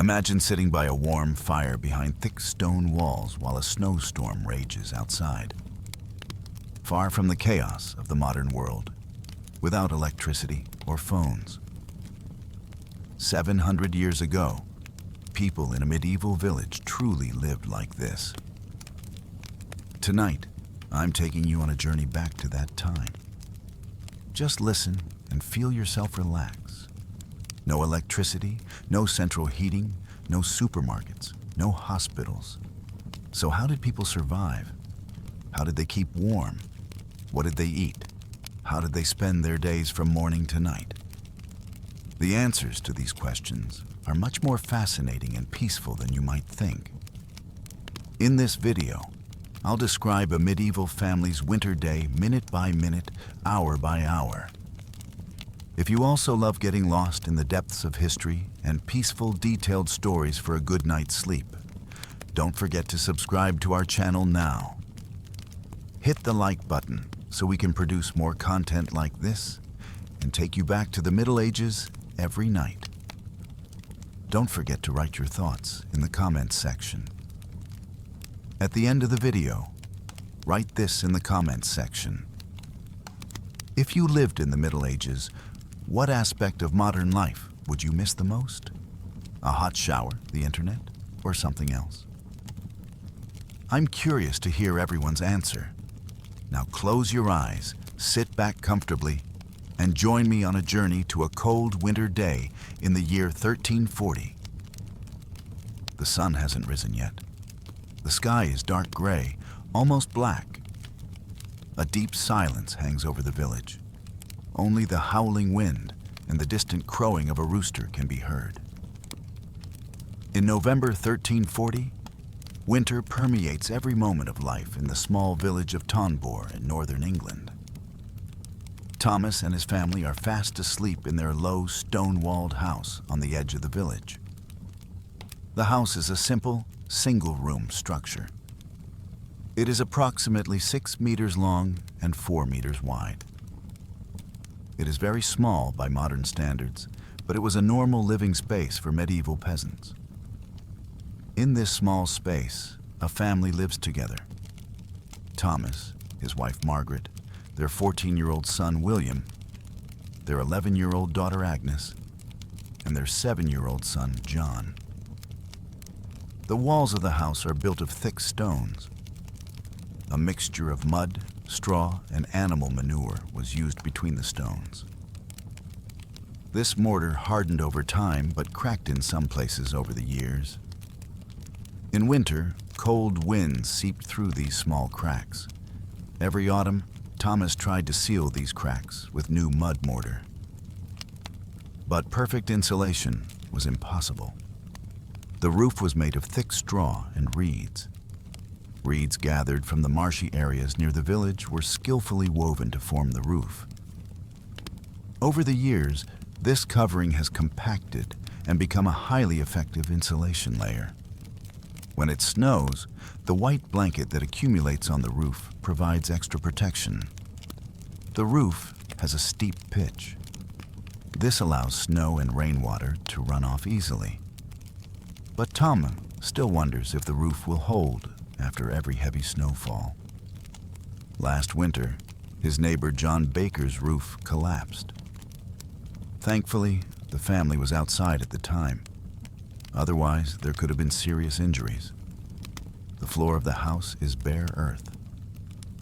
Imagine sitting by a warm fire behind thick stone walls while a snowstorm rages outside. Far from the chaos of the modern world, without electricity or phones. 700 years ago, people in a medieval village truly lived like this. Tonight, I'm taking you on a journey back to that time. Just listen and feel yourself relax. No electricity, no central heating, no supermarkets, no hospitals. So how did people survive? How did they keep warm? What did they eat? How did they spend their days from morning to night? The answers to these questions are much more fascinating and peaceful than you might think. In this video, I'll describe a medieval family's winter day minute by minute, hour by hour. If you also love getting lost in the depths of history and peaceful, detailed stories for a good night's sleep, don't forget to subscribe to our channel now. Hit the like button so we can produce more content like this and take you back to the Middle Ages every night. Don't forget to write your thoughts in the comments section. At the end of the video, write this in the comments section. If you lived in the Middle Ages, what aspect of modern life would you miss the most? A hot shower, the internet, or something else? I'm curious to hear everyone's answer. Now close your eyes, sit back comfortably, and join me on a journey to a cold winter day in the year 1340. The sun hasn't risen yet. The sky is dark gray, almost black. A deep silence hangs over the village. Only the howling wind and the distant crowing of a rooster can be heard. In November 1340, winter permeates every moment of life in the small village of Tonbor in northern England. Thomas and his family are fast asleep in their low, stone-walled house on the edge of the village. The house is a simple, single-room structure. It is approximately 6 meters long and 4 meters wide. It is very small by modern standards, but it was a normal living space for medieval peasants. In this small space, a family lives together. Thomas, his wife Margaret, their 14-year-old son William, their 11-year-old daughter Agnes, and their 7-year-old son John. The walls of the house are built of thick stones. A mixture of mud, straw, and animal manure was used between the stones. This mortar hardened over time but cracked in some places over the years. In winter, cold winds seeped through these small cracks. Every autumn, Thomas tried to seal these cracks with new mud mortar. But perfect insulation was impossible. The roof was made of thick straw and reeds. Reeds gathered from the marshy areas near the village were skillfully woven to form the roof. Over the years, this covering has compacted and become a highly effective insulation layer. When it snows, the white blanket that accumulates on the roof provides extra protection. The roof has a steep pitch. This allows snow and rainwater to run off easily. But Tom still wonders if the roof will hold after every heavy snowfall. Last winter, his neighbor John Baker's roof collapsed. Thankfully, the family was outside at the time. Otherwise, there could have been serious injuries. The floor of the house is bare earth.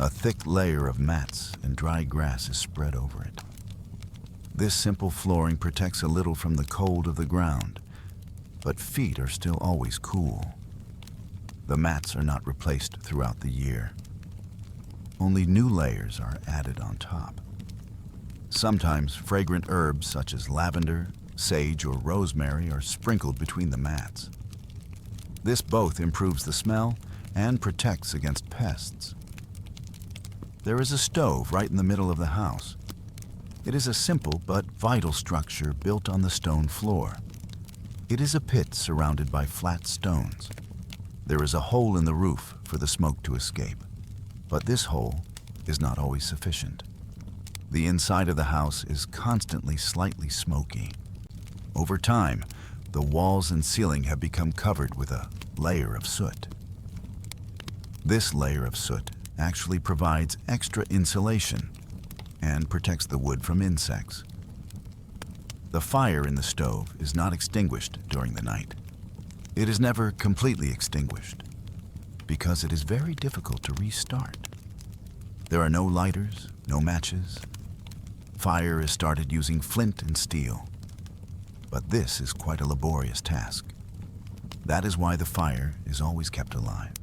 A thick layer of mats and dry grass is spread over it. This simple flooring protects a little from the cold of the ground, but feet are still always cool. The mats are not replaced throughout the year. Only new layers are added on top. Sometimes fragrant herbs such as lavender, sage, or rosemary are sprinkled between the mats. This both improves the smell and protects against pests. There is a stove right in the middle of the house. It is a simple but vital structure built on the stone floor. It is a pit surrounded by flat stones. There is a hole in the roof for the smoke to escape, but this hole is not always sufficient. The inside of the house is constantly slightly smoky. Over time, the walls and ceiling have become covered with a layer of soot. This layer of soot actually provides extra insulation and protects the wood from insects. The fire in the stove is not extinguished during the night. It is never completely extinguished because it is very difficult to restart. There are no lighters, no matches. Fire is started using flint and steel. But this is quite a laborious task. That is why the fire is always kept alive.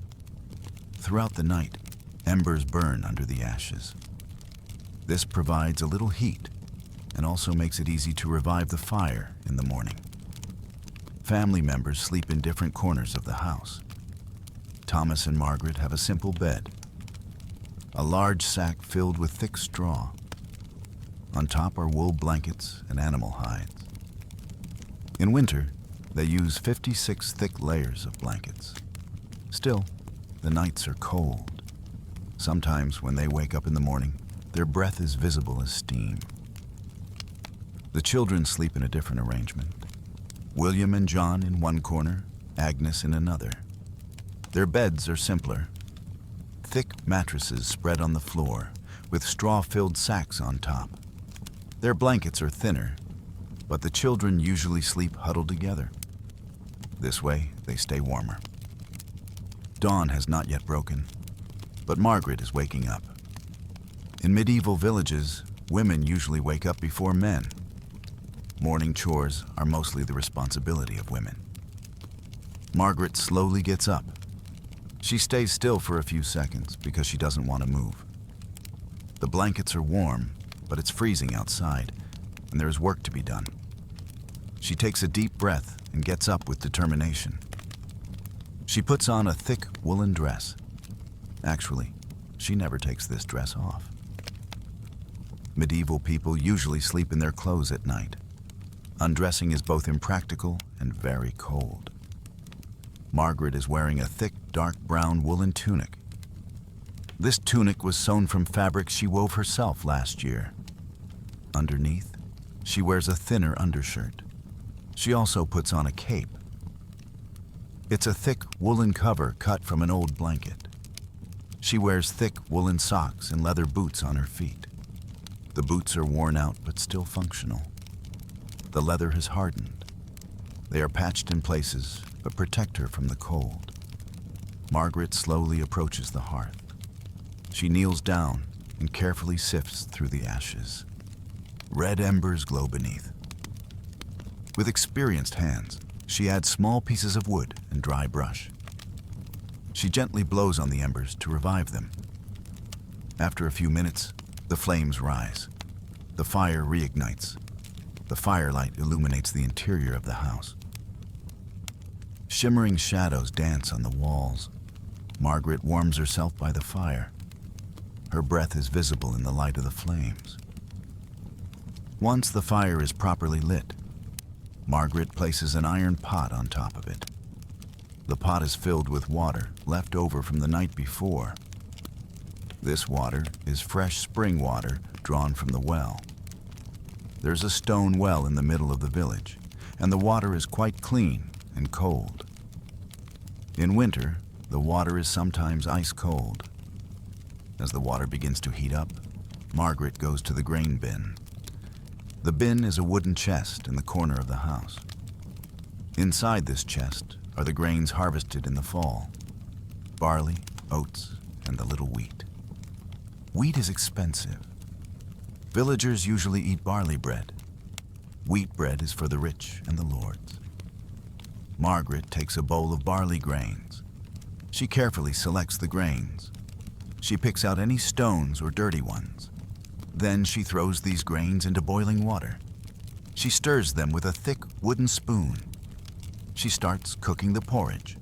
Throughout the night, embers burn under the ashes. This provides a little heat and also makes it easy to revive the fire in the morning. Family members sleep in different corners of the house. Thomas and Margaret have a simple bed, a large sack filled with thick straw. On top are wool blankets and animal hides. In winter, they use 56 thick layers of blankets. Still, the nights are cold. Sometimes when they wake up in the morning, their breath is visible as steam. The children sleep in a different arrangement. William and John in one corner, Agnes in another. Their beds are simpler. Thick mattresses spread on the floor, with straw-filled sacks on top. Their blankets are thinner, but the children usually sleep huddled together. This way, they stay warmer. Dawn has not yet broken, but Margaret is waking up. In medieval villages, women usually wake up before men. Morning chores are mostly the responsibility of women. Margaret slowly gets up. She stays still for a few seconds because she doesn't want to move. The blankets are warm, but it's freezing outside, and there is work to be done. She takes a deep breath and gets up with determination. She puts on a thick woolen dress. Actually, she never takes this dress off. Medieval people usually sleep in their clothes at night. Undressing is both impractical and very cold. Margaret is wearing a thick, dark brown woolen tunic. This tunic was sewn from fabric she wove herself last year. Underneath, she wears a thinner undershirt. She also puts on a cape. It's a thick woolen cover cut from an old blanket. She wears thick woolen socks and leather boots on her feet. The boots are worn out but still functional. The leather has hardened. They are patched in places but protect her from the cold. Margaret slowly approaches the hearth. She kneels down and carefully sifts through the ashes. Red embers glow beneath. With experienced hands, she adds small pieces of wood and dry brush. She gently blows on the embers to revive them. After a few minutes, the flames rise. The fire reignites. The firelight illuminates the interior of the house. Shimmering shadows dance on the walls. Margaret warms herself by the fire. Her breath is visible in the light of the flames. Once the fire is properly lit, Margaret places an iron pot on top of it. The pot is filled with water left over from the night before. This water is fresh spring water drawn from the well. There's a stone well in the middle of the village, and the water is quite clean and cold. In winter, the water is sometimes ice cold. As the water begins to heat up, Margaret goes to the grain bin. The bin is a wooden chest in the corner of the house. Inside this chest are the grains harvested in the fall: barley, oats, and the little wheat. Wheat is expensive. Villagers usually eat barley bread. Wheat bread is for the rich and the lords. Margaret takes a bowl of barley grains. She carefully selects the grains. She picks out any stones or dirty ones. Then she throws these grains into boiling water. She stirs them with a thick wooden spoon. She starts cooking the porridge.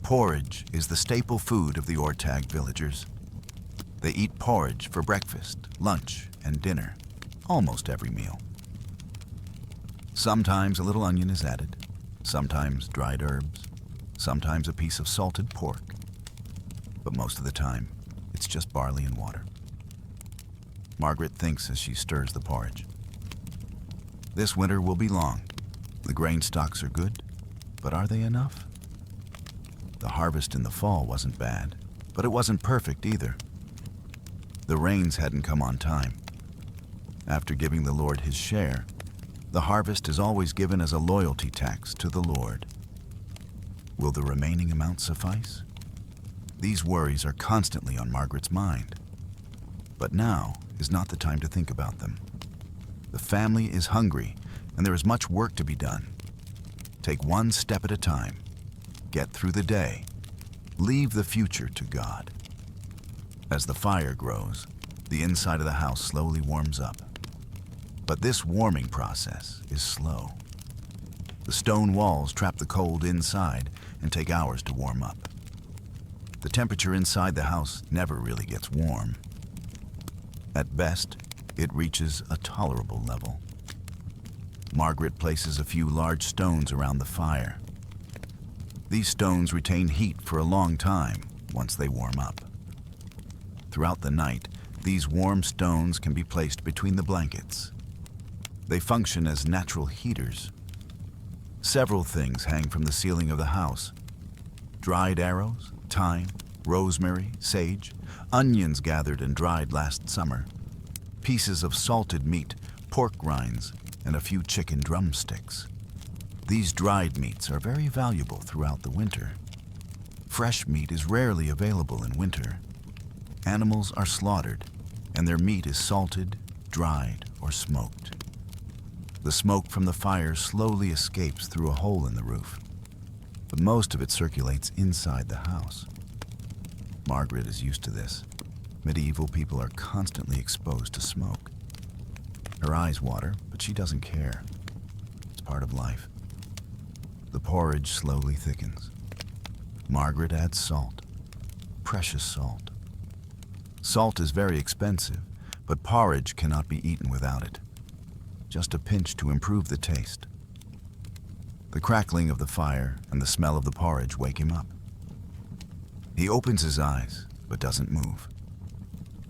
Porridge is the staple food of the Ortag villagers. They eat porridge for breakfast, lunch, and dinner, almost every meal. Sometimes a little onion is added, sometimes dried herbs, sometimes a piece of salted pork. But most of the time, it's just barley and water. Margaret thinks as she stirs the porridge. This winter will be long. The grain stocks are good, but are they enough? The harvest in the fall wasn't bad, but it wasn't perfect either. The rains hadn't come on time. After giving the Lord his share, the harvest is always given as a loyalty tax to the Lord. Will the remaining amount suffice? These worries are constantly on Margaret's mind. But now is not the time to think about them. The family is hungry, and there is much work to be done. Take one step at a time. Get through the day. Leave the future to God. As the fire grows, the inside of the house slowly warms up. But this warming process is slow. The stone walls trap the cold inside and take hours to warm up. The temperature inside the house never really gets warm. At best, it reaches a tolerable level. Margaret places a few large stones around the fire. These stones retain heat for a long time once they warm up. Throughout the night, these warm stones can be placed between the blankets. They function as natural heaters. Several things hang from the ceiling of the house. Dried arrows, thyme, rosemary, sage, onions gathered and dried last summer, pieces of salted meat, pork rinds, and a few chicken drumsticks. These dried meats are very valuable throughout the winter. Fresh meat is rarely available in winter. Animals are slaughtered, and their meat is salted, dried, or smoked. The smoke from the fire slowly escapes through a hole in the roof, but most of it circulates inside the house. Margaret is used to this. Medieval people are constantly exposed to smoke. Her eyes water, but she doesn't care. It's part of life. The porridge slowly thickens. Margaret adds salt, precious salt. Salt is very expensive, but porridge cannot be eaten without it. Just a pinch to improve the taste. The crackling of the fire and the smell of the porridge wake him up. He opens his eyes, but doesn't move.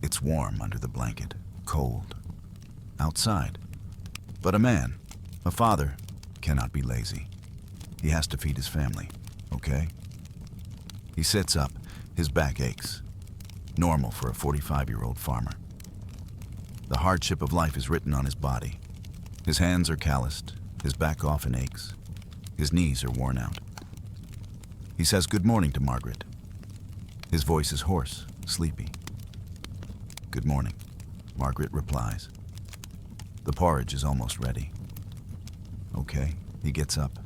It's warm under the blanket, cold. Outside. But a man, a father, cannot be lazy. He has to feed his family, okay? He sits up, his back aches. Normal for a 45-year-old farmer. The hardship of life is written on his body. His hands are calloused, his back often aches, his knees are worn out. He says good morning to Margaret. His voice is hoarse, sleepy. Good morning, Margaret replies. The porridge is almost ready. Okay, he gets up.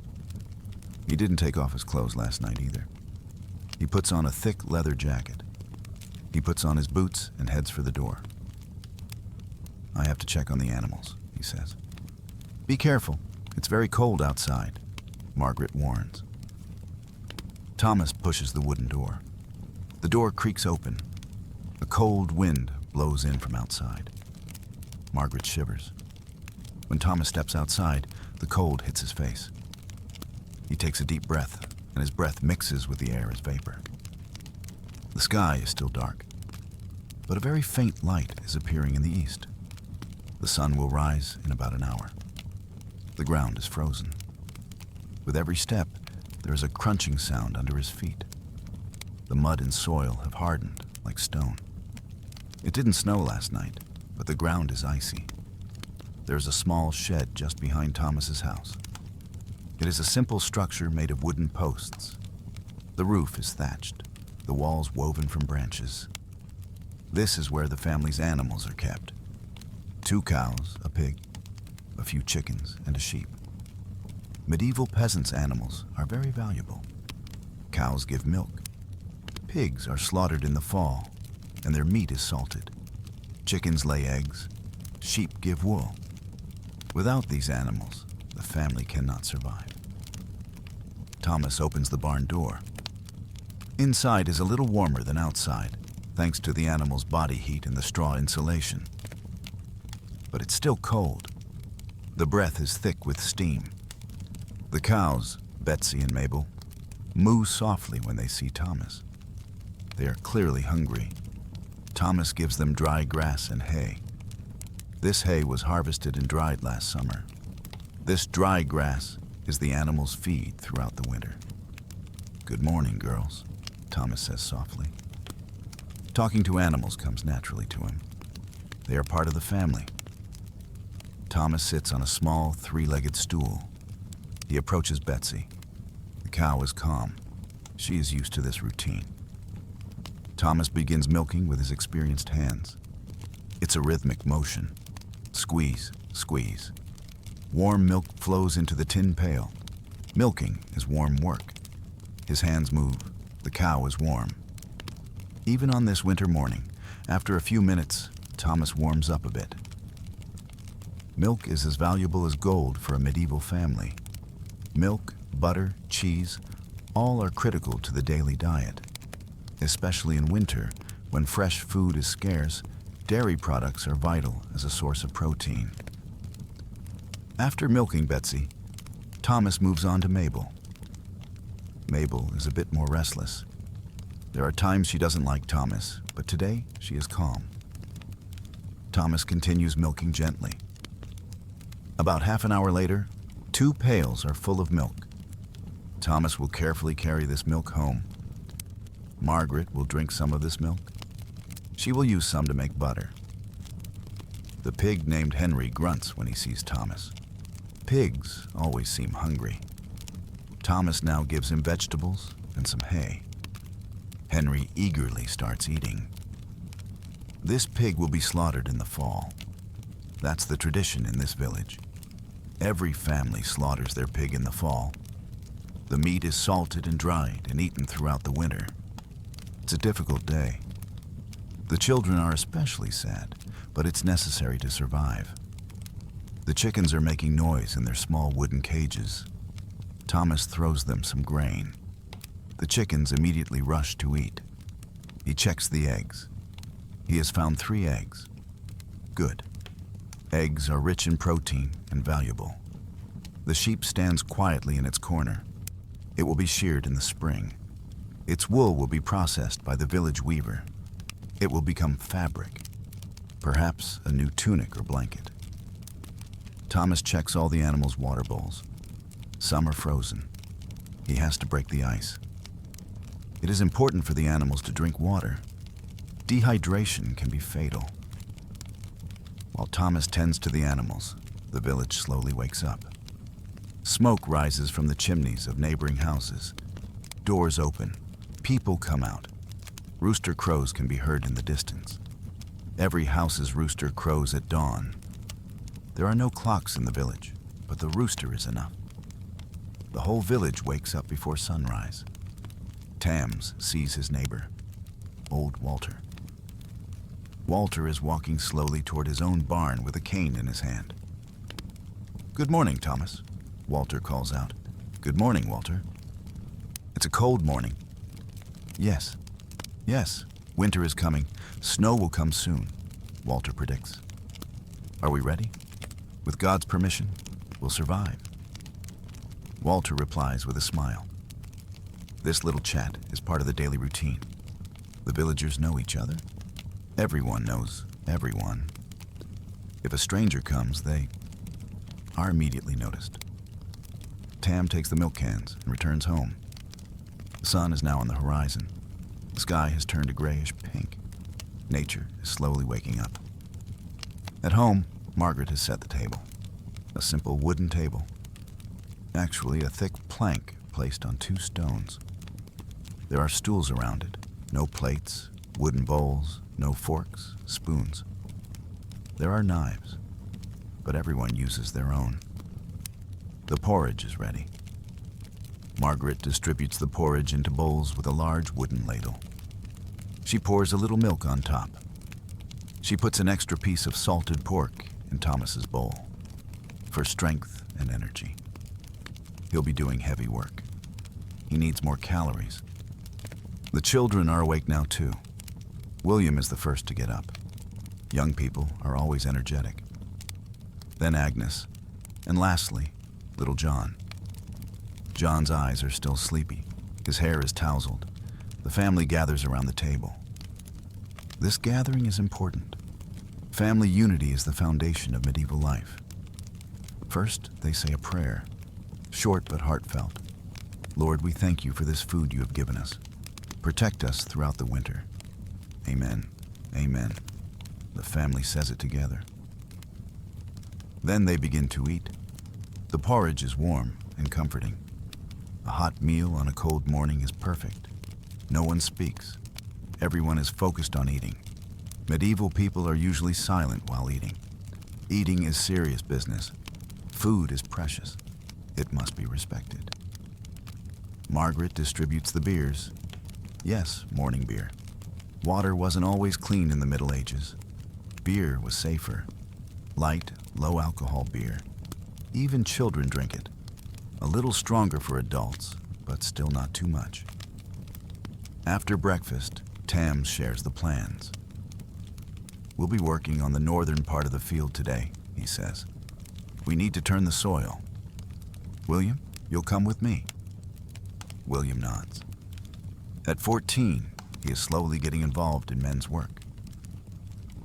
He didn't take off his clothes last night either. He puts on a thick leather jacket. He puts on his boots and heads for the door. I have to check on the animals, he says. Be careful, it's very cold outside, Margaret warns. Thomas pushes the wooden door. The door creaks open. A cold wind blows in from outside. Margaret shivers. When Thomas steps outside, the cold hits his face. He takes a deep breath, and his breath mixes with the air as vapor. The sky is still dark, but a very faint light is appearing in the east. The sun will rise in about an hour. The ground is frozen. With every step, there is a crunching sound under his feet. The mud and soil have hardened like stone. It didn't snow last night, but the ground is icy. There is a small shed just behind Thomas's house. It is a simple structure made of wooden posts. The roof is thatched, the walls woven from branches. This is where the family's animals are kept. 2 cows, a pig, a few chickens, and a sheep. Medieval peasants' animals are very valuable. Cows give milk. Pigs are slaughtered in the fall, and their meat is salted. Chickens lay eggs. Sheep give wool. Without these animals, the family cannot survive. Thomas opens the barn door. Inside is a little warmer than outside, thanks to the animals' body heat and the straw insulation. But it's still cold. The breath is thick with steam. The cows, Betsy and Mabel, moo softly when they see Thomas. They are clearly hungry. Thomas gives them dry grass and hay. This hay was harvested and dried last summer. This dry grass is the animals' feed throughout the winter. "Good morning, girls," Thomas says softly. Talking to animals comes naturally to him. They are part of the family. Thomas sits on a small, three-legged stool. He approaches Betsy. The cow is calm. She is used to this routine. Thomas begins milking with his experienced hands. It's a rhythmic motion. Squeeze, squeeze. Warm milk flows into the tin pail. Milking is warm work. His hands move. The cow is warm. Even on this winter morning, after a few minutes, Thomas warms up a bit. Milk is as valuable as gold for a medieval family. Milk, butter, cheese, all are critical to the daily diet. Especially in winter, when fresh food is scarce, dairy products are vital as a source of protein. After milking Betsy, Thomas moves on to Mabel. Mabel is a bit more restless. There are times she doesn't like Thomas, but today she is calm. Thomas continues milking gently. About half an hour later, 2 pails are full of milk. Thomas will carefully carry this milk home. Margaret will drink some of this milk. She will use some to make butter. The pig named Henry grunts when he sees Thomas. Pigs always seem hungry. Thomas now gives him vegetables and some hay. Henry eagerly starts eating. This pig will be slaughtered in the fall. That's the tradition in this village. Every family slaughters their pig in the fall. The meat is salted and dried and eaten throughout the winter. It's a difficult day. The children are especially sad, but it's necessary to survive. The chickens are making noise in their small wooden cages. Thomas throws them some grain. The chickens immediately rush to eat. He checks the eggs. He has found 3 eggs. Good. Eggs are rich in protein and valuable. The sheep stands quietly in its corner. It will be sheared in the spring. Its wool will be processed by the village weaver. It will become fabric, perhaps a new tunic or blanket. Thomas checks all the animals' water bowls. Some are frozen. He has to break the ice. It is important for the animals to drink water. Dehydration can be fatal. While Thomas tends to the animals, the village slowly wakes up. Smoke rises from the chimneys of neighboring houses. Doors open. People come out. Rooster crows can be heard in the distance. Every house's rooster crows at dawn. There are no clocks in the village, but the rooster is enough. The whole village wakes up before sunrise. Tams sees his neighbor, old Walter. Walter is walking slowly toward his own barn with a cane in his hand. "Good morning, Thomas," Walter calls out. "Good morning, Walter." "It's a cold morning." Yes, winter is coming. Snow will come soon," Walter predicts. "Are we ready? With God's permission, we'll survive." Walter replies with a smile. This little chat is part of the daily routine. The villagers know each other. Everyone knows everyone. If a stranger comes, they are immediately noticed. Tam takes the milk cans and returns home. The sun is now on the horizon. The sky has turned a grayish pink. Nature is slowly waking up. At home, Margaret has set the table. A simple wooden table. Actually, a thick plank placed on 2 stones. There are stools around it. No plates, wooden bowls, no forks, spoons. There are knives, but everyone uses their own. The porridge is ready. Margaret distributes the porridge into bowls with a large wooden ladle. She pours a little milk on top. She puts an extra piece of salted pork in Thomas's bowl for strength and energy. He'll be doing heavy work. He needs more calories. The children are awake now too. William is the first to get up. Young people are always energetic. Then Agnes, and lastly, little John. John's eyes are still sleepy. His hair is tousled. The family gathers around the table. This gathering is important. Family unity is the foundation of medieval life. First, they say a prayer. short but heartfelt. Lord, we thank you for this food you have given us. Protect us throughout the winter. Amen. Amen. The family says it together. Then they begin to eat. The porridge is warm and comforting. A hot meal on a cold morning is perfect. No one speaks. Everyone is focused on eating. Medieval people are usually silent while eating. Eating is serious business. Food is precious. It must be respected. Margaret distributes the beers. Yes, morning beer. Water wasn't always clean in the Middle Ages. Beer was safer. Light, low-alcohol beer. Even children drink it. A little stronger for adults, but still not too much. After breakfast, Tam shares the plans. We'll be working on the northern part of the field today, he says. We need to turn the soil. William, you'll come with me. William nods. At 14, he is slowly getting involved in men's work.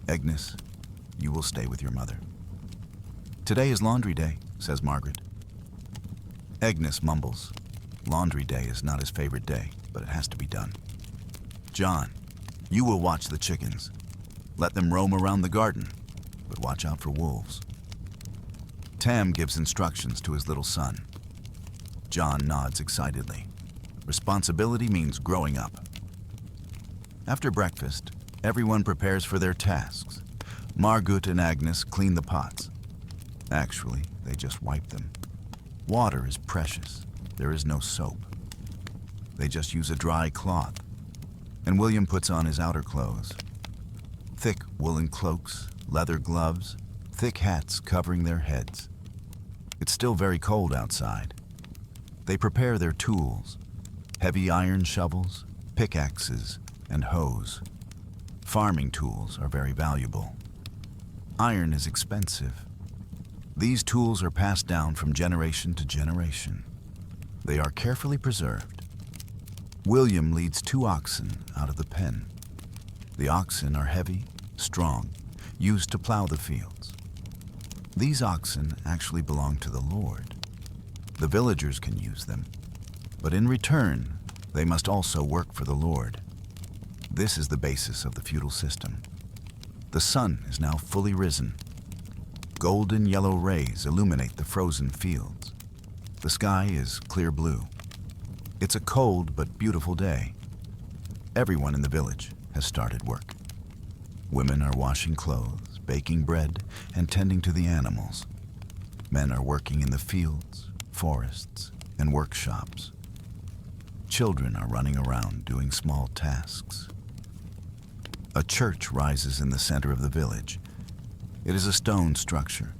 Agnes, you will stay with your mother. Today is laundry day, says Margaret. Agnes mumbles. Laundry day is not his favorite day, but it has to be done. John, you will watch the chickens. Let them roam around the garden, but watch out for wolves. Tam gives instructions to his little son. John nods excitedly. Responsibility means growing up. After breakfast, everyone prepares for their tasks. Margaret and Agnes clean the pots. Actually, they just wipe them. Water is precious. There is no soap. They just use a dry cloth. And William puts on his outer clothes. Thick woolen cloaks, leather gloves, thick hats covering their heads. It's still very cold outside. They prepare their tools, heavy iron shovels, pickaxes, and hoes. Farming tools are very valuable. Iron is expensive. These tools are passed down from generation to generation. They are carefully preserved. William leads 2 oxen out of the pen. The oxen are heavy, strong, used to plow the fields. These oxen actually belong to the Lord. The villagers can use them, but in return, they must also work for the Lord. This is the basis of the feudal system. The sun is now fully risen. Golden yellow rays illuminate the frozen fields. The sky is clear blue. It's a cold but beautiful day. Everyone in the village has started work. Women are washing clothes, baking bread, and tending to the animals. Men are working in the fields, forests, and workshops. Children are running around doing small tasks. A church rises in the center of the village. It is a stone structure.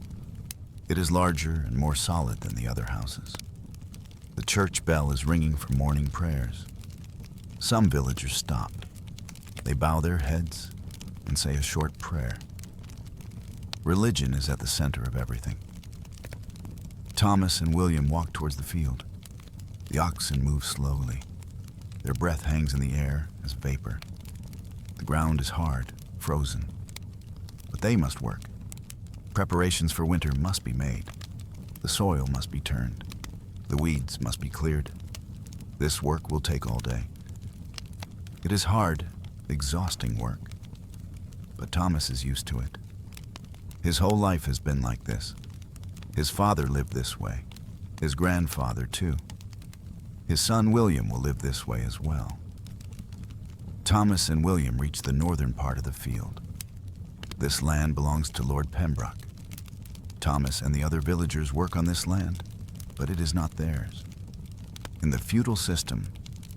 It is larger and more solid than the other houses. The church bell is ringing for morning prayers. Some villagers stop. They bow their heads and say a short prayer. Religion is at the center of everything. Thomas and William walk towards the field. The oxen move slowly. Their breath hangs in the air as vapor. The ground is hard, frozen. But they must work. Preparations for winter must be made. The soil must be turned. The weeds must be cleared. This work will take all day. It is hard, exhausting work. But Thomas is used to it. His whole life has been like this. His father lived this way. His grandfather, too. His son William will live this way as well. Thomas and William reach the northern part of the field. This land belongs to Lord Pembroke. Thomas and the other villagers work on this land, but it is not theirs. In the feudal system,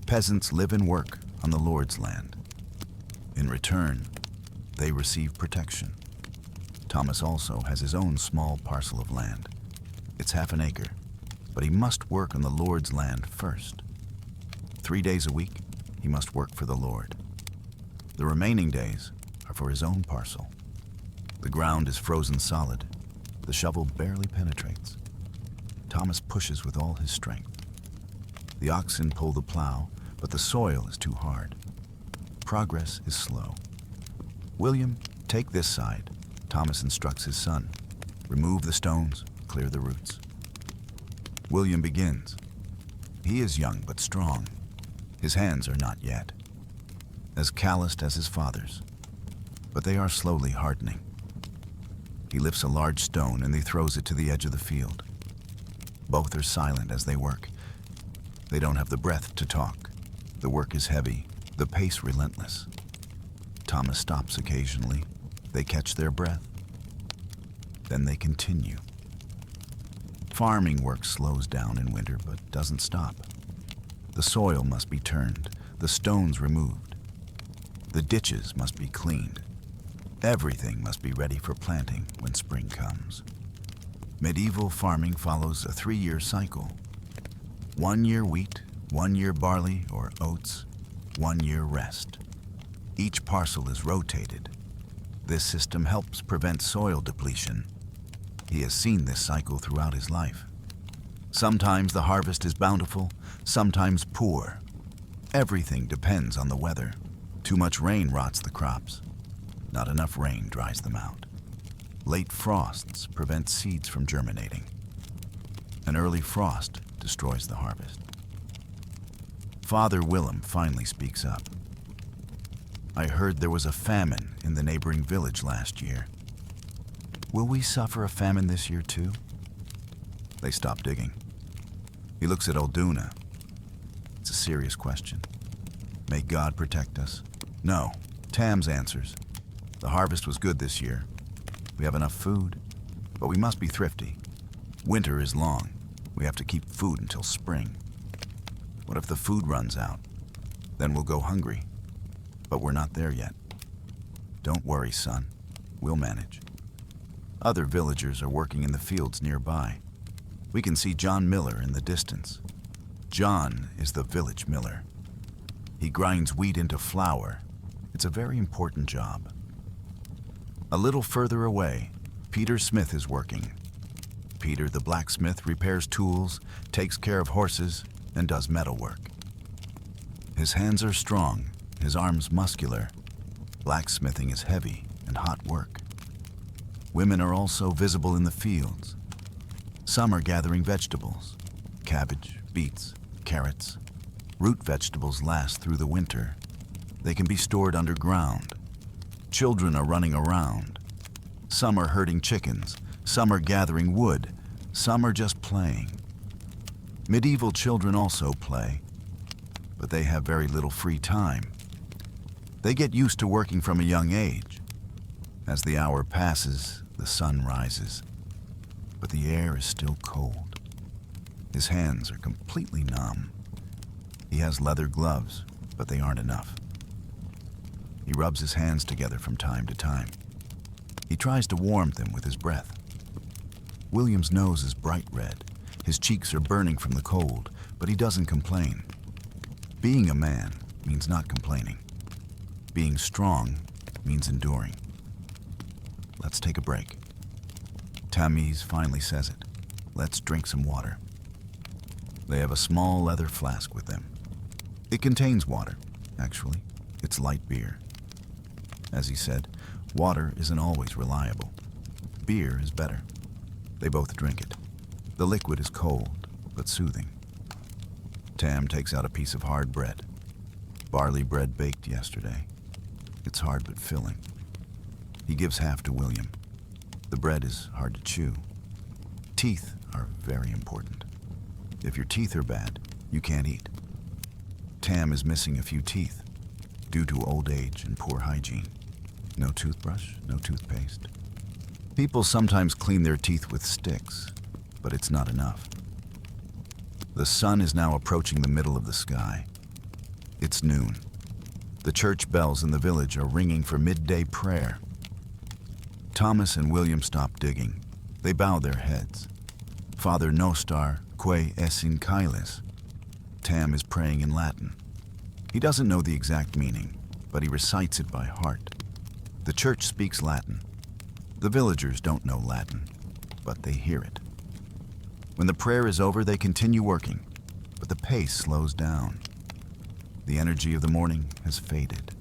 peasants live and work on the Lord's land. In return, they receive protection. Thomas also has his own small parcel of land. It's half an acre, but he must work on the Lord's land first. 3 days a week, he must work for the Lord. The remaining days are for his own parcel. The ground is frozen solid. The shovel barely penetrates. Thomas pushes with all his strength. The oxen pull the plow, but the soil is too hard. Progress is slow. William, take this side, Thomas instructs his son. Remove the stones, clear the roots. William begins. He is young but strong. His hands are not yet as calloused as his father's, but they are slowly hardening. He lifts a large stone and he throws it to the edge of the field. Both are silent as they work. They don't have the breath to talk. The work is heavy, the pace relentless. Thomas stops occasionally. They catch their breath. Then they continue. Farming work slows down in winter but doesn't stop. The soil must be turned, the stones removed. The ditches must be cleaned. Everything must be ready for planting when spring comes. Medieval farming follows a 3-year cycle. 1 year wheat, 1 year barley or oats, 1 year rest. Each parcel is rotated. This system helps prevent soil depletion. He has seen this cycle throughout his life. Sometimes the harvest is bountiful, sometimes poor. Everything depends on the weather. Too much rain rots the crops. Not enough rain dries them out. Late frosts prevent seeds from germinating. An early frost destroys the harvest. Father Willem finally speaks up. I heard there was a famine in the neighboring village last year. Will we suffer a famine this year too? They stop digging. He looks at Olduna. It's a serious question. May God protect us? No. Tams answers. The harvest was good this year. We have enough food, but we must be thrifty. Winter is long. We have to keep food until spring. What if the food runs out? Then we'll go hungry. But we're not there yet. Don't worry, son. We'll manage. Other villagers are working in the fields nearby. We can see John Miller in the distance. John is the village miller. He grinds wheat into flour. It's a very important job. A little further away, Peter Smith is working. Peter the blacksmith repairs tools, takes care of horses, and does metalwork. His hands are strong, his arms muscular. Blacksmithing is heavy and hot work. Women are also visible in the fields. Some are gathering vegetables, cabbage, beets, carrots. Root vegetables last through the winter. They can be stored underground. Children are running around. Some are herding chickens, some are gathering wood, some are just playing. Medieval children also play, but they have very little free time. They get used to working from a young age. As the hour passes, the sun rises, but the air is still cold. His hands are completely numb. He has leather gloves, but they aren't enough. He rubs his hands together from time to time. He tries to warm them with his breath. William's nose is bright red. His cheeks are burning from the cold, but he doesn't complain. Being a man means not complaining. Being strong means enduring. Let's take a break. Tamise finally says it. Let's drink some water. They have a small leather flask with them. It contains water, actually. It's light beer. As he said, water isn't always reliable. Beer is better. They both drink it. The liquid is cold, but soothing. Tam takes out a piece of hard bread. Barley bread baked yesterday. It's hard but filling. He gives half to William. The bread is hard to chew. Teeth are very important. If your teeth are bad, you can't eat. Tam is missing a few teeth due to old age and poor hygiene. No toothbrush, no toothpaste. People sometimes clean their teeth with sticks, but it's not enough. The sun is now approaching the middle of the sky. It's noon. The church bells in the village are ringing for midday prayer. Thomas and William stop digging. They bow their heads. Father Nostar, que es in Kailis. Tam is praying in Latin. He doesn't know the exact meaning, but he recites it by heart. The church speaks Latin. The villagers don't know Latin, but they hear it. When the prayer is over, they continue working, but the pace slows down. The energy of the morning has faded.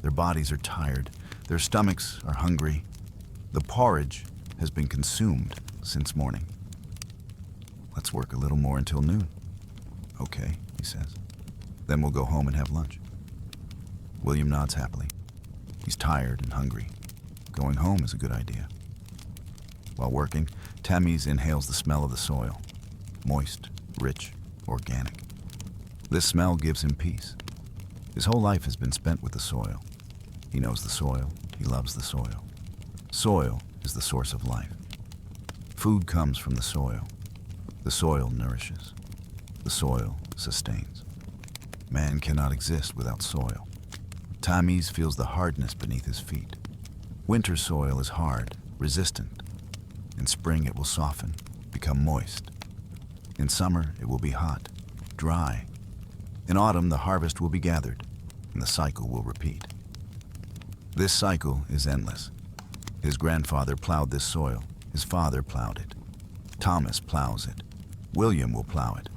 Their bodies are tired. Their stomachs are hungry. The porridge has been consumed since morning. Let's work a little more until noon. Okay, he says. Then we'll go home and have lunch. William nods happily. He's tired and hungry. Going home is a good idea. While working, Tammuz inhales the smell of the soil. Moist, rich, organic. This smell gives him peace. His whole life has been spent with the soil. He knows the soil. He loves the soil. Soil is the source of life. Food comes from the soil. The soil nourishes. The soil sustains. Man cannot exist without soil. Tammuz feels the hardness beneath his feet. Winter soil is hard, resistant. In spring it will soften, become moist. In summer it will be hot, dry. In autumn the harvest will be gathered, and the cycle will repeat. This cycle is endless. His grandfather plowed this soil. His father plowed it. Thomas plows it. William will plow it.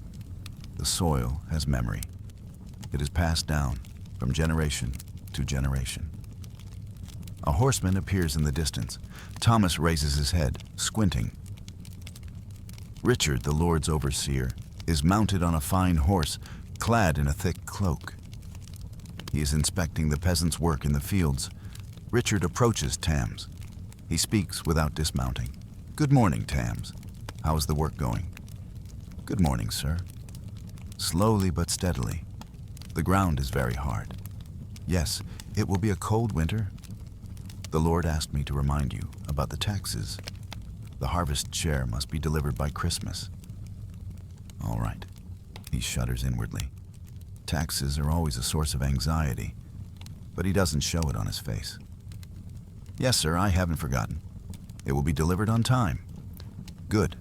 The soil has memory. It is passed down from generation to generation. A horseman appears in the distance. Thomas raises his head, squinting. Richard, the Lord's overseer, is mounted on a fine horse, clad in a thick cloak. He is inspecting the peasants' work in the fields. Richard approaches Tams. He speaks without dismounting. Good morning, Tams. How is the work going? Good morning, sir. Slowly but steadily. The ground is very hard. Yes, it will be a cold winter. The Lord asked me to remind you about the taxes. The harvest share must be delivered by Christmas. All right. He shudders inwardly. Taxes are always a source of anxiety, but he doesn't show it on his face. Yes, sir, I haven't forgotten. It will be delivered on time. Good.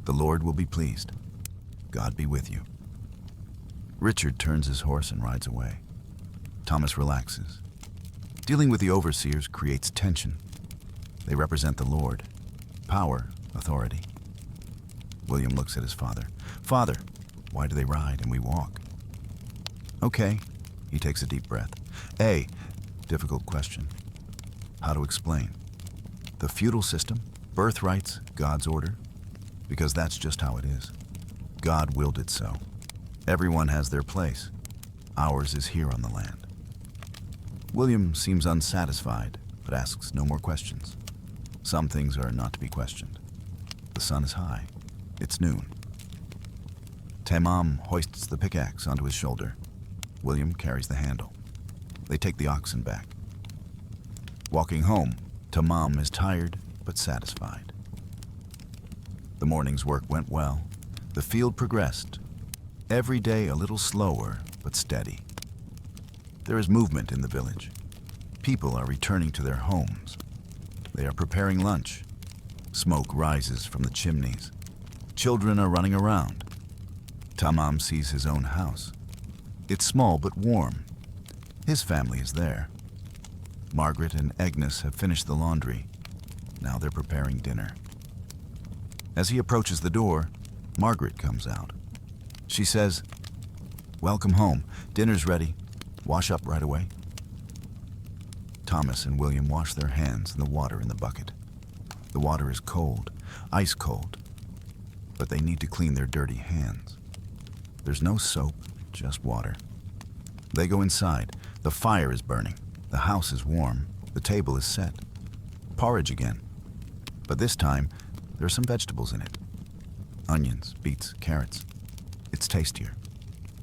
The Lord will be pleased. God be with you. Richard turns his horse and rides away. Thomas relaxes. Dealing with the overseers creates tension. They represent the Lord. Power, authority. William looks at his father. Father, why do they ride and we walk? Okay. He takes a deep breath. A, difficult question. How to explain? The feudal system, birthrights, God's order? Because that's just how it is. God willed it so. Everyone has their place. Ours is here on the land. William seems unsatisfied, but asks no more questions. Some things are not to be questioned. The sun is high. It's noon. Tamam hoists the pickaxe onto his shoulder. William carries the handle. They take the oxen back. Walking home, Tamam is tired but satisfied. The morning's work went well. The field progressed. Every day a little slower but steady. There is movement in the village. People are returning to their homes. They are preparing lunch. Smoke rises from the chimneys. Children are running around. Tamam sees his own house. It's small but warm. His family is there. Margaret and Agnes have finished the laundry. Now they're preparing dinner. As he approaches the door, Margaret comes out. She says, "Welcome home. Dinner's ready. Wash up right away." Thomas and William wash their hands in the water in the bucket. The water is cold, ice cold, but they need to clean their dirty hands. There's no soap, just water. They go inside. The fire is burning. The house is warm. The table is set. Porridge again. But this time, there are some vegetables in it. Onions, beets, carrots. It's tastier.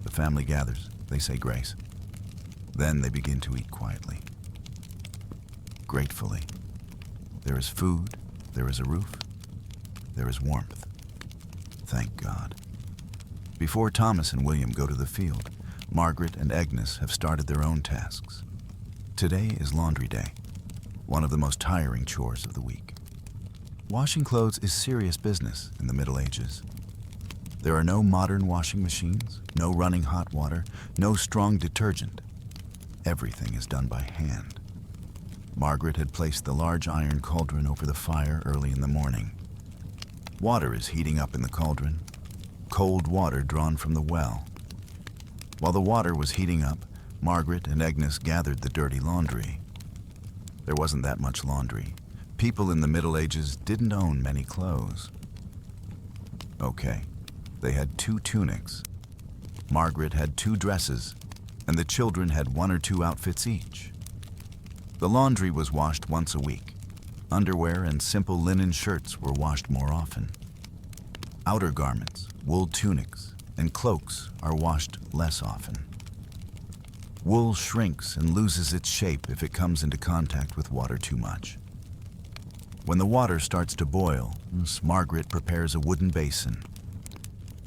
The family gathers. They say grace. Then they begin to eat quietly. Gratefully. There is food. There is a roof. There is warmth. Thank God. Before Thomas and William go to the field, Margaret and Agnes have started their own tasks. Today is laundry day, one of the most tiring chores of the week. Washing clothes is serious business in the Middle Ages. There are no modern washing machines, no running hot water, no strong detergent. Everything is done by hand. Margaret had placed the large iron cauldron over the fire early in the morning. Water is heating up in the cauldron, cold water drawn from the well. While the water was heating up, Margaret and Agnes gathered the dirty laundry. There wasn't that much laundry. People in the Middle Ages didn't own many clothes. Okay, They had 2 tunics. Margaret had 2 dresses, and the children had 1 or 2 outfits each. The laundry was washed once a week. Underwear and simple linen shirts were washed more often. Outer garments, wool tunics, and cloaks are washed less often. Wool shrinks and loses its shape if it comes into contact with water too much. When the water starts to boil, Margaret prepares a wooden basin.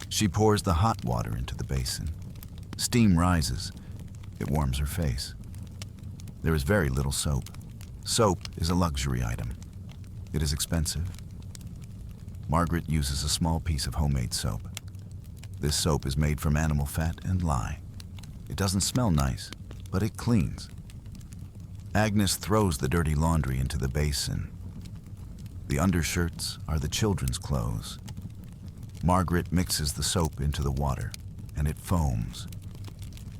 She pours the hot water into the basin. Steam rises. It warms her face. There is very little soap. Soap is a luxury item. It is expensive. Margaret uses a small piece of homemade soap. This soap is made from animal fat and lye. It doesn't smell nice, but it cleans. Agnes throws the dirty laundry into the basin. The undershirts are the children's clothes. Margaret mixes the soap into the water, and it foams.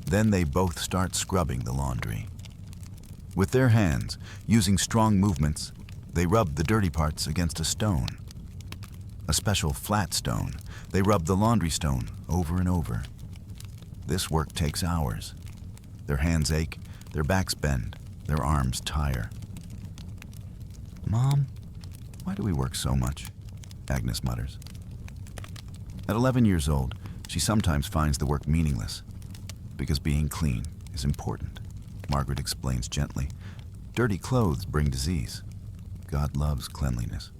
Then they both start scrubbing the laundry. With their hands, using strong movements, they rub the dirty parts against a stone. A special flat stone. They rub the laundry stone over and over. This work takes hours. Their hands ache, their backs bend, their arms tire. "Mom, why do we work so much?" Agnes mutters. At 11 years old, she sometimes finds the work meaningless. Because being clean is important, Margaret explains gently. Dirty clothes bring disease. God loves cleanliness.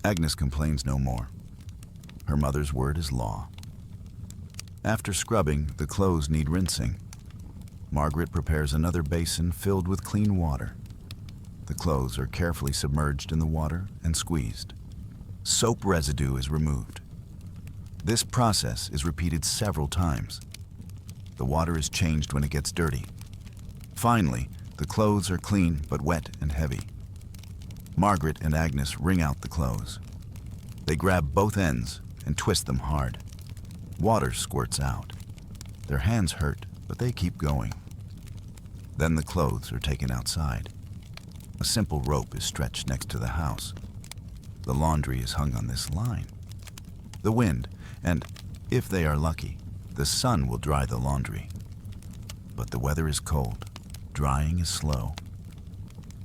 Agnes complains no more. Her mother's word is law. After scrubbing, the clothes need rinsing. Margaret prepares another basin filled with clean water. The clothes are carefully submerged in the water and squeezed. Soap residue is removed. This process is repeated several times. The water is changed when it gets dirty. Finally, the clothes are clean but wet and heavy. Margaret and Agnes wring out the clothes. They grab both ends and twist them hard. Water squirts out. Their hands hurt, but they keep going. Then the clothes are taken outside. A simple rope is stretched next to the house. The laundry is hung on this line. The wind, and, if they are lucky, the sun will dry the laundry. But the weather is cold. Drying is slow.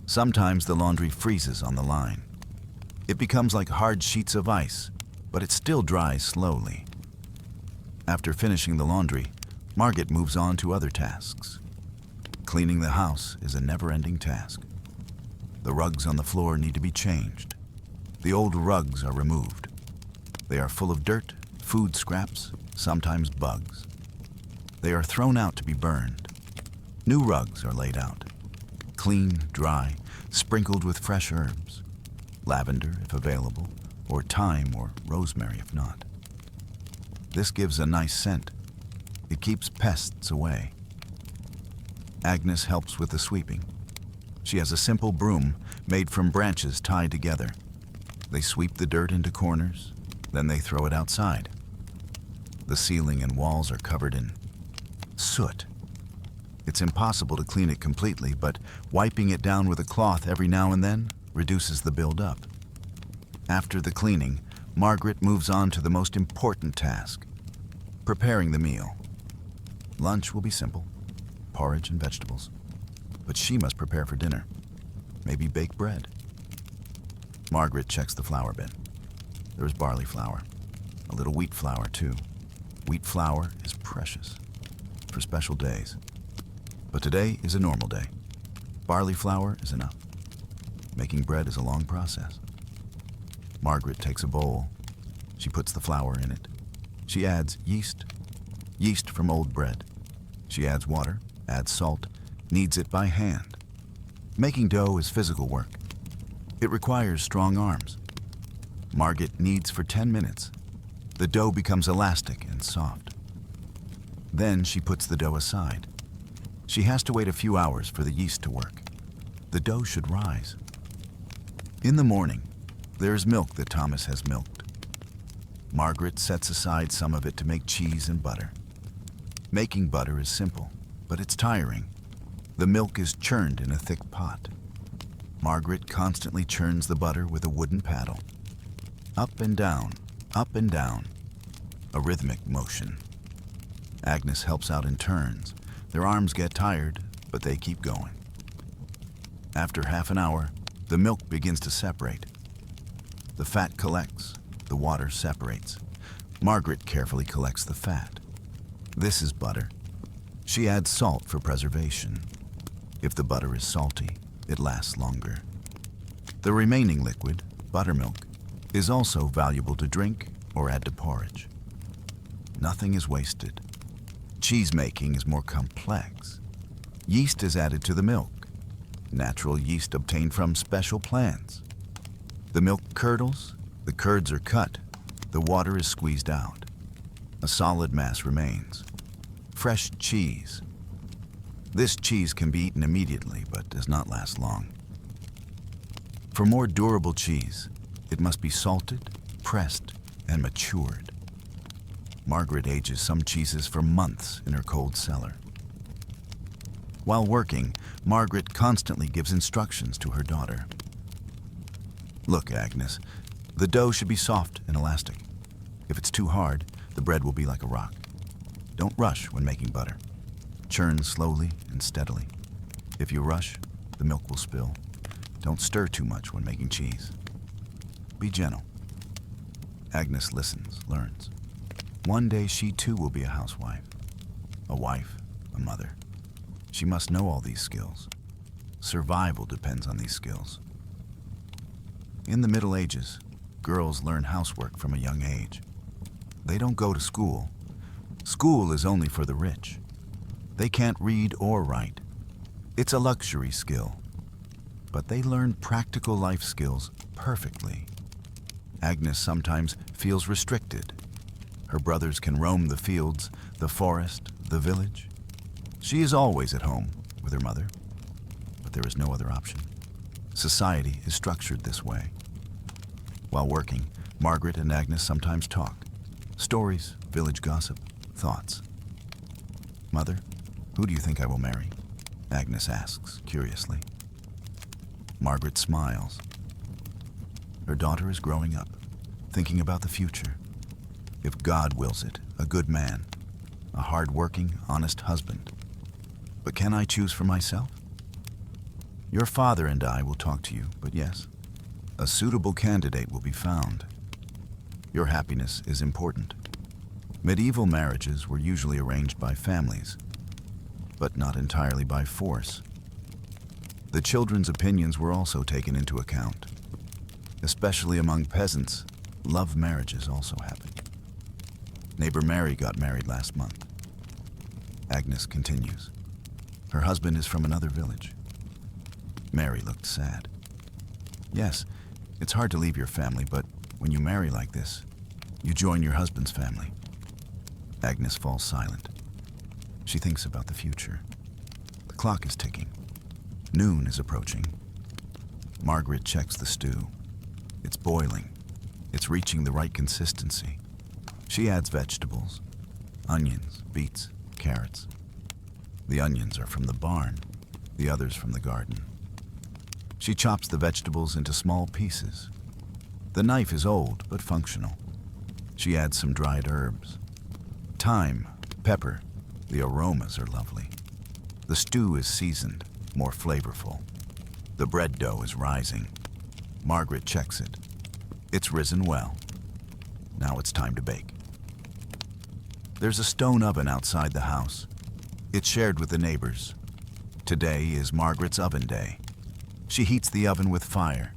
Sometimes the laundry freezes on the line. It becomes like hard sheets of ice, but it still dries slowly. After finishing the laundry, Margaret moves on to other tasks. Cleaning the house is a never-ending task. The rugs on the floor need to be changed. The old rugs are removed. They are full of dirt, food scraps, sometimes bugs. They are thrown out to be burned. New rugs are laid out. Clean, dry, sprinkled with fresh herbs. Lavender, if available, or thyme or rosemary if not. This gives a nice scent. It keeps pests away. Agnes helps with the sweeping. She has a simple broom made from branches tied together. They sweep the dirt into corners, then they throw it outside. The ceiling and walls are covered in soot. It's impossible to clean it completely, but wiping it down with a cloth every now and then reduces the buildup. After the cleaning, Margaret moves on to the most important task, preparing the meal. Lunch will be simple, porridge and vegetables. But she must prepare for dinner, maybe bake bread. Margaret checks the flour bin. There is barley flour, a little wheat flour too. Wheat flour is precious for special days. But today is a normal day. Barley flour is enough. Making bread is a long process. Margaret takes a bowl. She puts the flour in it. She adds yeast from old bread. She adds water, adds salt, kneads it by hand. Making dough is physical work. It requires strong arms. Margaret kneads for 10 minutes. The dough becomes elastic and soft. Then she puts the dough aside. She has to wait a few hours for the yeast to work. The dough should rise. In the morning, there is milk that Thomas has milked. Margaret sets aside some of it to make cheese and butter. Making butter is simple, but it's tiring. The milk is churned in a thick pot. Margaret constantly churns the butter with a wooden paddle. Up and down, up and down. a rhythmic motion. Agnes helps out in turns. Their arms get tired, but they keep going. After half an hour, the milk begins to separate. The fat collects, the water separates. Margaret carefully collects the fat. This is butter. She adds salt for preservation. If the butter is salty, it lasts longer. The remaining liquid, buttermilk, is also valuable to drink or add to porridge. Nothing is wasted. Cheese making is more complex. Yeast is added to the milk. Natural yeast obtained from special plants. The milk curdles, the curds are cut, the water is squeezed out. A solid mass remains. Fresh cheese. This cheese can be eaten immediately, but does not last long. For more durable cheese, it must be salted, pressed, and matured. Margaret ages some cheeses for months in her cold cellar. While working, Margaret constantly gives instructions to her daughter. Look, Agnes, the dough should be soft and elastic. If it's too hard, the bread will be like a rock. Don't rush when making butter. Churn slowly and steadily. If you rush, the milk will spill. Don't stir too much when making cheese. Be gentle. Agnes listens, learns. One day she too will be a housewife, a wife, a mother. She must know all these skills. Survival depends on these skills. In the Middle Ages, girls learn housework from a young age. They don't go to school. School is only for the rich. They can't read or write. It's a luxury skill. But they learn practical life skills perfectly. Agnes sometimes feels restricted. Her brothers can roam the fields, the forest, the village. She is always at home with her mother, but there is no other option. Society is structured this way. While working, Margaret and Agnes sometimes talk. Stories, village gossip, thoughts. Mother, who do you think I will marry? Agnes asks, curiously. Margaret smiles. Her daughter is growing up, thinking about the future. If God wills it, a good man, a hard-working, honest husband. But can I choose for myself? Your father and I will talk to you, but yes, a suitable candidate will be found. Your happiness is important. Medieval marriages were usually arranged by families, but not entirely by force. The children's opinions were also taken into account. Especially among peasants, love marriages also happened. Neighbor Mary got married last month. Agnes continues. Her husband is from another village. Mary looked sad. Yes, it's hard to leave your family, but when you marry like this, you join your husband's family. Agnes falls silent. She thinks about the future. The clock is ticking. Noon is approaching. Margaret checks the stew. It's boiling. It's reaching the right consistency. She adds vegetables, onions, beets, carrots. The onions are from the barn, the others from the garden. She chops the vegetables into small pieces. The knife is old but functional. She adds some dried herbs. Thyme, pepper, the aromas are lovely. The stew is seasoned, more flavorful. The bread dough is rising. Margaret checks it. It's risen well. Now it's time to bake. There's a stone oven outside the house. It's shared with the neighbors. Today is Margaret's oven day. She heats the oven with fire.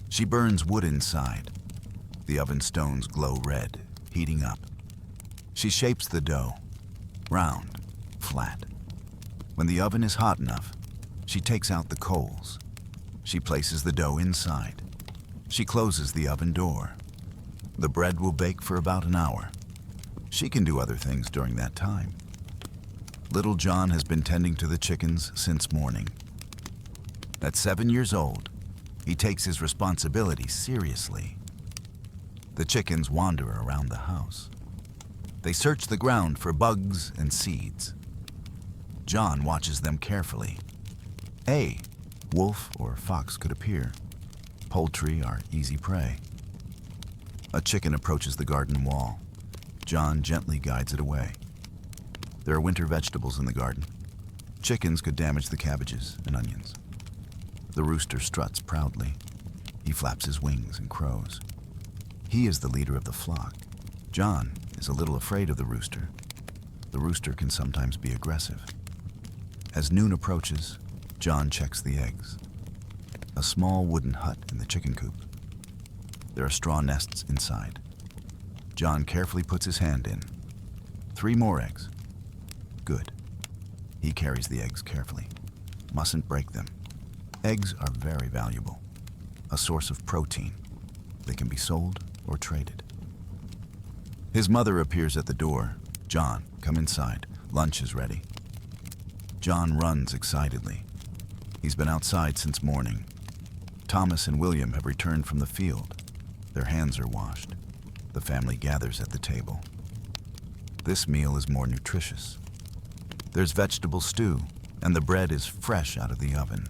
She burns wood inside. The oven stones glow red, heating up. She shapes the dough, round, flat. When the oven is hot enough, she takes out the coals. She places the dough inside. She closes the oven door. The bread will bake for about an hour. She can do other things during that time. Little John has been tending to the chickens since morning. At 7 years old, he takes his responsibility seriously. The chickens wander around the house. They search the ground for bugs and seeds. John watches them carefully. A wolf or fox could appear. Poultry are easy prey. A chicken approaches the garden wall. John gently guides it away. There are winter vegetables in the garden. Chickens could damage the cabbages and onions. The rooster struts proudly. He flaps his wings and crows. He is the leader of the flock. John is a little afraid of the rooster. The rooster can sometimes be aggressive. As noon approaches, John checks the eggs. A small wooden hut in the chicken coop. There are straw nests inside. John carefully puts his hand in. 3 more eggs. Good. He carries the eggs carefully. Mustn't break them. Eggs are very valuable. A source of protein. They can be sold or traded. His mother appears at the door. John, come inside. Lunch is ready. John runs excitedly. He's been outside since morning. Thomas and William have returned from the field. Their hands are washed. The family gathers at the table. This meal is more nutritious. There's vegetable stew, and the bread is fresh out of the oven.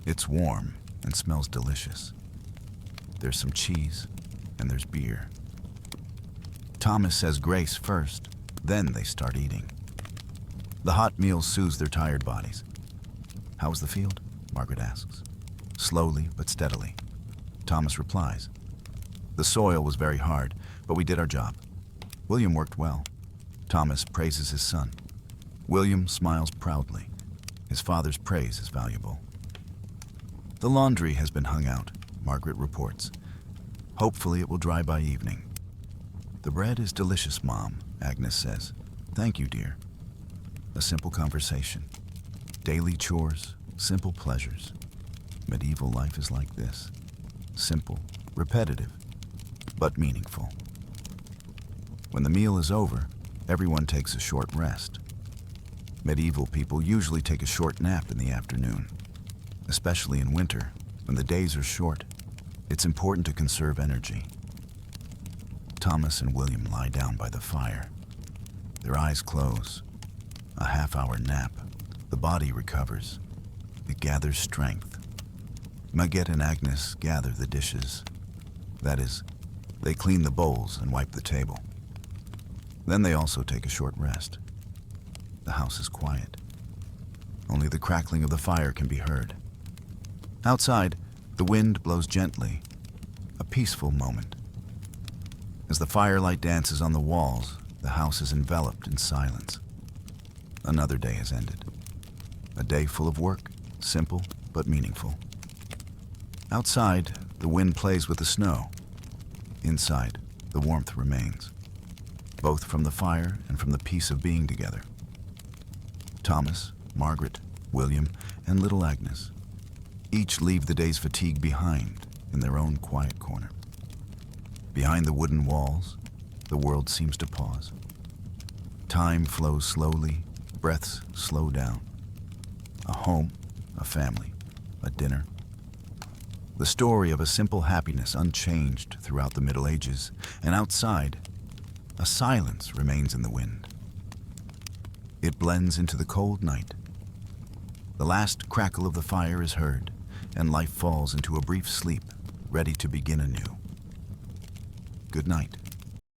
It's warm and smells delicious. There's some cheese, and there's beer. Thomas says grace first, then they start eating. The hot meal soothes their tired bodies. "How's the field?" Margaret asks. Slowly but steadily. Thomas replies, "The soil was very hard, but we did our job." William worked well. Thomas praises his son. William smiles proudly. His father's praise is valuable. The laundry has been hung out, Margaret reports. Hopefully it will dry by evening. "The bread is delicious, Mom," Agnes says. "Thank you, dear." A simple conversation. Daily chores, simple pleasures. Medieval life is like this. Simple, repetitive, but meaningful. When the meal is over, everyone takes a short rest. Medieval people usually take a short nap in the afternoon. Especially in winter, when the days are short, it's important to conserve energy. Thomas and William lie down by the fire. Their eyes close. A half-hour nap. The body recovers. It gathers strength. Maguette and Agnes gather the dishes. That is, they clean the bowls and wipe the table. Then they also take a short rest. The house is quiet. Only the crackling of the fire can be heard. Outside, the wind blows gently. A peaceful moment. As the firelight dances on the walls, the house is enveloped in silence. Another day has ended. A day full of work, simple but meaningful. Outside, the wind plays with the snow. Inside, the warmth remains, both from the fire and from the peace of being together. Thomas, Margaret, William, and little Agnes each leave the day's fatigue behind in their own quiet corner. Behind the wooden walls, the world seems to pause. Time flows slowly, breaths slow down. A home, a family, a dinner. The story of a simple happiness unchanged throughout the Middle Ages, and outside, a silence remains in the wind. It blends into the cold night. The last crackle of the fire is heard, and life falls into a brief sleep, ready to begin anew. Good night.